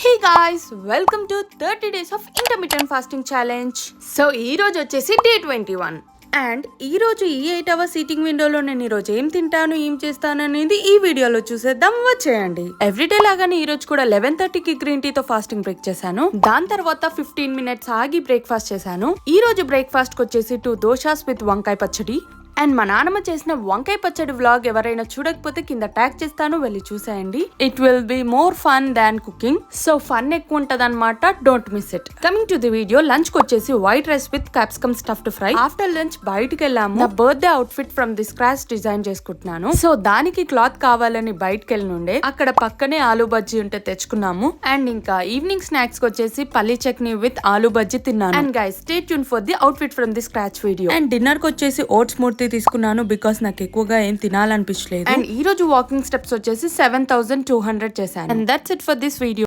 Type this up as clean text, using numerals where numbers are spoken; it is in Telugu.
Hey guys, welcome to 30 days of intermittent fasting challenge. So ee roju vachesi day 21 and ee roju ee 8 hour seating window lo nenu ee roju em tintanu em chestanu anedi ee video lo chuseddam vacheyandi. Everyday lagane ee roju kuda 11:30 ki green tea tho fasting break chesanu. Dan tarvata 15 minutes aagi breakfast chesanu. Ee roju breakfast ki vachesi 2 doshas with vankai pachadi. And మా నాన్నమ్మ చేసిన వంకాయ పచ్చడి వ్లాగ్ ఎవరైనా చూడకపోతే కింద ట్యాగ్ చేస్తాను, వెళ్ళి చూసేయండి. It will be more fun than cooking, so fun ఎక్కువ ఉంటది అనమాట. Don't miss it. Coming to the video, lunch కి వచ్చేసి white rice with capsicum stuffed fry. After lunch బయటకి వెళ్ళాము. నా birthday outfit from the scratch design చేసుకుంటున్నాను. సో దానికి క్లాత్ కావాలని బయటకి వెళ్ళినుండే అక్కడ పక్కనే ఆలూ బజ్జీ ఉంటే తెచ్చుకున్నాము. అండ్ ఇంకా ఈవినింగ్ స్నాక్స్ కి వచ్చేసి పల్లీ చట్నీ విత్ ఆలూ బజ్జీ తిన్నాను. And guys, stay tune for the outfit from the scratch video. And dinner కి వచ్చేసి ఓట్స్ మూర్తి తీసుకున్నాను బికాస్ నాకు ఎక్కువగా ఏం తినాలనిపించలేదు. అండ్ ఈ రోజు వాకింగ్ స్టెప్స్ వచ్చేసి 7200 చేశాను. And that's it for this video.